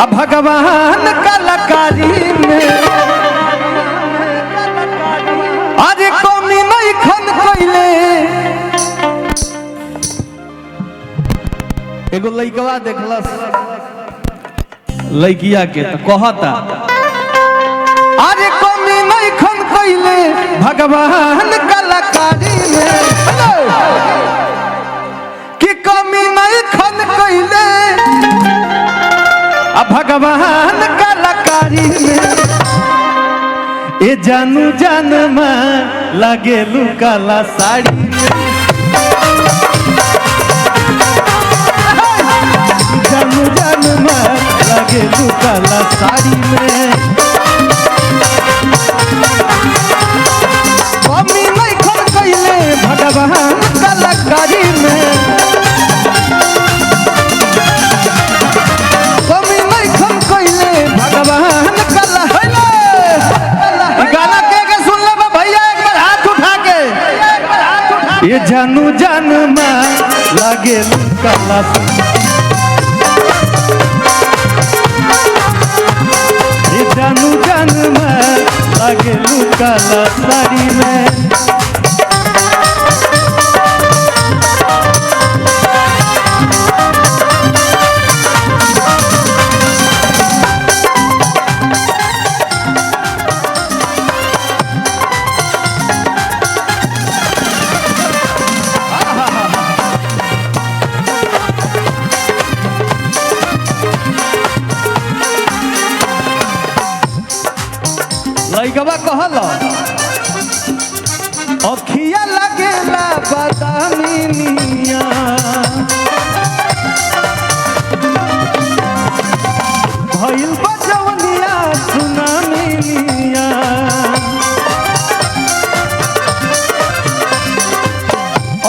अब भगवान कलाकारी में आज कमी नहीं खन कोइले। एगो लइकवा देखलस लइकिया के तो कहता आज कमी नहीं खन कोइले भगवान कलाकारी में कि कमी नहीं खन कोइले भगवान कलाकारी में ए जानू जान में लगेलू काला साड़ी में जानू जान में लगेलू काला साड़ी में कमी नहीं खन कइले भगवान कलाकारी में भगवान कला गाना के सुन ले भैया एक बार हाथ उठा के ये जानू जान में लगे कला ये जानू जान में लगे कला साड़ी में लइकवा कहल अखिया लगेला बादामी निया भइल बजवनिया सुनामी निया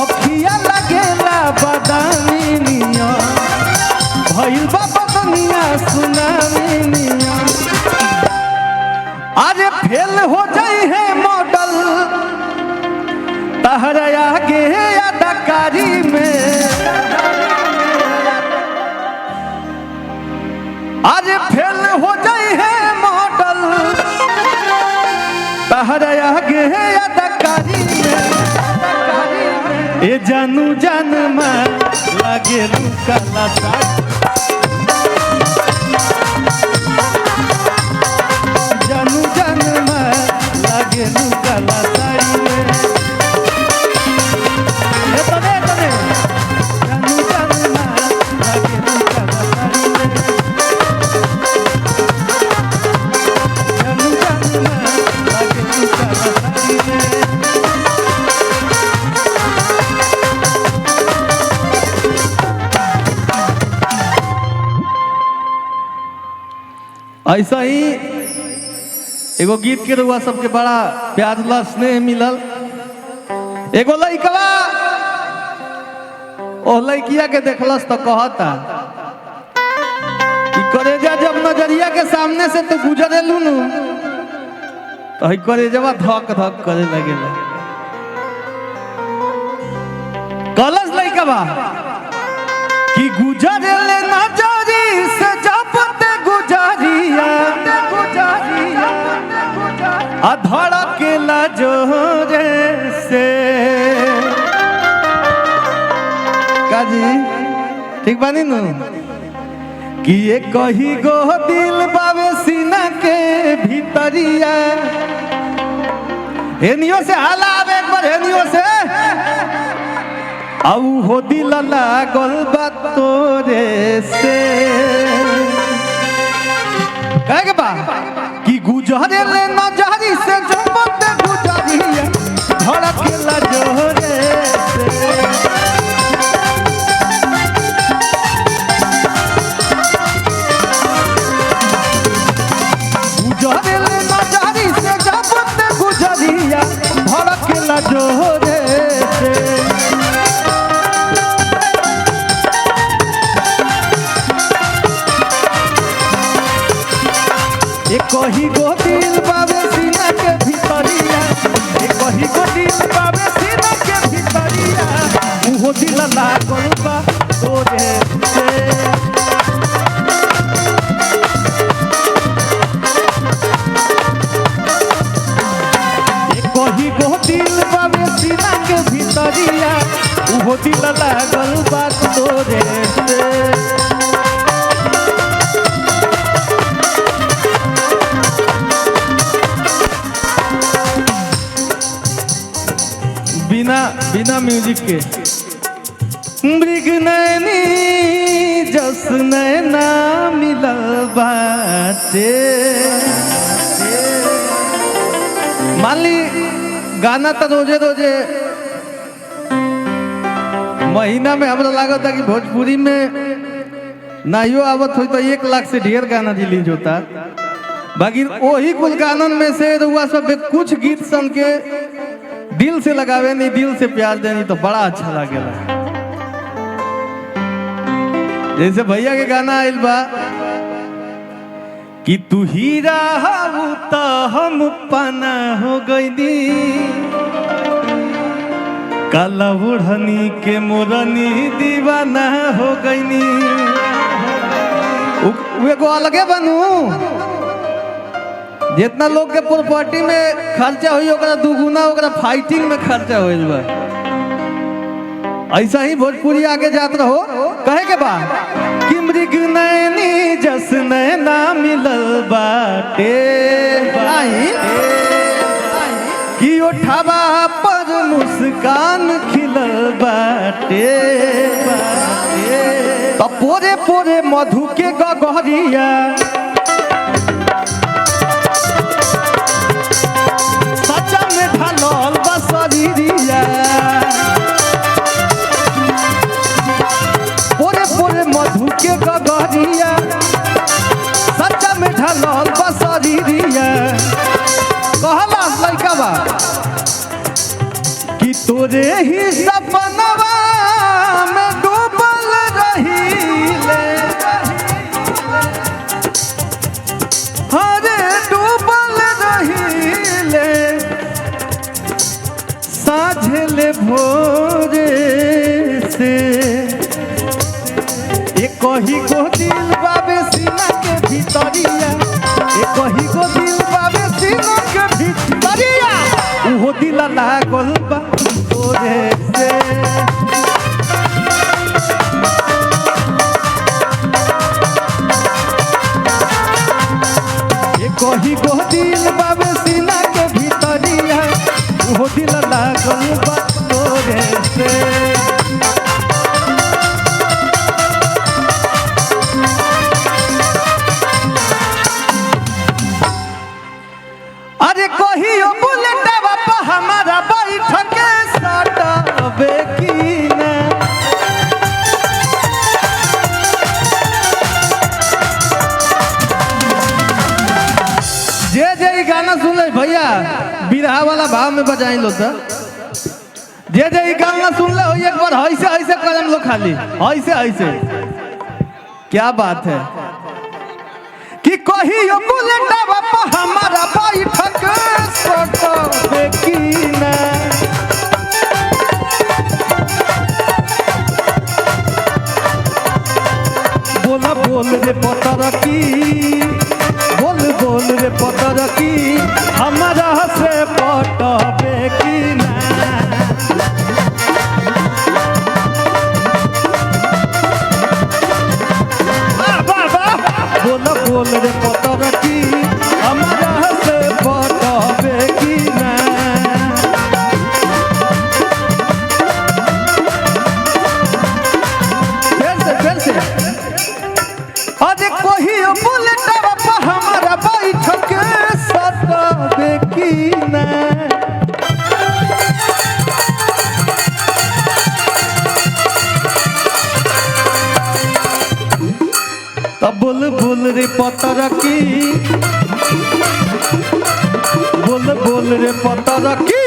अखिया लगेला बादामी निया भइल बजवनिया सुनामी निया आज फेल हो जाई है मॉडल तहरा आगे अदाकारी में आज फेल हो जाई है मॉडल तहरा आगे अदाकारी में ए जानू जान में लगे काला साड़ी जानू जान में लगे काला साड़ी में तने तने जानू जान में लगे काला साड़ी में जानू जान में लगे काला साड़ी में ऐसा ही एगो गीत के रुआ सबके बड़ा प्यार स्नेह मिलल। एगो लइकवा ओ लइकिया के देखलस तो कहता कि करेजा जब नजरिया के सामने से तो गुजरेलू नु तो ही करेजवा धक धक करे लगेला। कहलस लइकवा कि गुजरेले नजरी से जब ते गुजरिया धड़केला जोरे से काजी ठीक बानी नु कि ये कही गो दिल बावे सीना के भीतरिया हेनियो से हलावे एक बार हेनियो से औ हो दिल लागल बा तोरे से कहे के बा कि गुजरे ले नजरी से जब ते गुजरिया धड़केला जोरे से गुजरे ले नजरी से जब ते गुजरिया धड़केला जोरे से कही गो दिल बाबे सीना के भीतरिया कही गो दिल बाबे सीना के भीतरिया उहो दिल लागल बा तोरे से लागल बात तोरे से। बिना म्यूजिक के मृग नैनी जस नैना मिलल बाटे। मान ली गाना तो रोजे रोजे महीना में हमरा लागत है कि भोजपुरी में नाइयो आवत हो तो 1 लाख से ढेर गाना रिलीज होता। बाकी वही कुल गानन में से रुआ सब कुछ गीत सन के दिल से लगावे नहीं, दिल से प्यार देनी तो बड़ा अच्छा लगेगा। जैसे भैया के गाना आइल बा कि तू हीरा हऊ तो हम पाना हो गईनी, काला ओढ़नी के मोरनी दीवाना हो गईनी। एगो अलगे बनू, जितना लोग के प्रॉपर्टी में खर्चा हुई ओकरा दुगुना ओकरा फाइटिंग में खर्चा होइल बा। ऐसा ही भोजपुरी आगे जात रहो। कहे के बा कि मृग नैनी जस नैना मिलल बाटे, कि ओठवा पर मुस्कान खिलल बाटे। तो पोरे पोरे मधु के गगरिया सचा में ढालल बसरिया। पोरे पोरे मधु के गगरिया सचा में ढालल बसरिया। कहला लइका बा कि तोरे ही सपनवा में डूबल रहीले, हरे डूबल रहीले, साझले भोरे से। एक ही गो दिल बाबे सीना के भीतरिया, एक ही गो दिल बाबे सीना के भीतरिया, उहो दिल लागल बा तोरे से। एक ही गो दिल बाबे सीना के भीतरिया, उहो दिल लागल बा तोरे से। अरे कहियो बुलेटवा पर हमारा बैठ के सटबे की ना। जे गाना सुन ले भैया बिरहा वाला भाव में बजाई लो तो। जे गाना सुन ले हो एक बार ऐसे ऐसे कदम लो, खाली ऐसे ऐसे। क्या बात है कि कहियो बुलेटवा पर हमारा बैठ के सटबे की ना। बोला बोल रे पतर की, बोल बोल रे पतर की, हमारा से पटबे की ना। बोल बोल रे पतर की, हमारा से पटबे की ना। फिर से अरे कहियो बुलेटवा पर हमारा बैठ के सटबे की ना। तब बोल बोल रे पतर की, बोल बोल रे पतर की,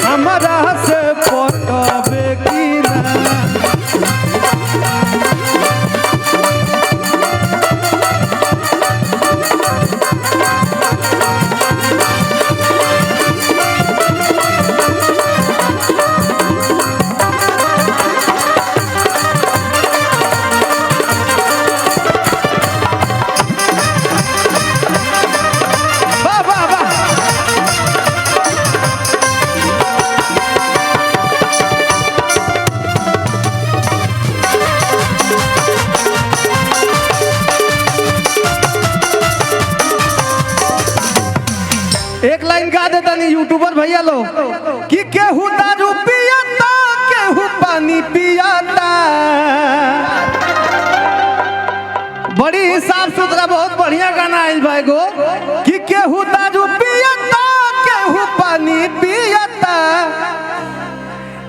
हमारा से पटबे की ना। गा देता नहीं यूट्यूबर भैया लोग कि केहू दारू पियाता केहू पानी पियाता। बड़ी साफ सुथरा बहुत बढ़िया गाना आइल भाई गो कि केहू दारू पियाता केहू पानी पियाता।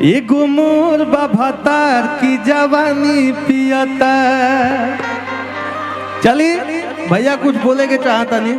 एगो मोर बाभातार की जवानी पियाता। चलिए भैया कुछ बोले के चाहता नहीं।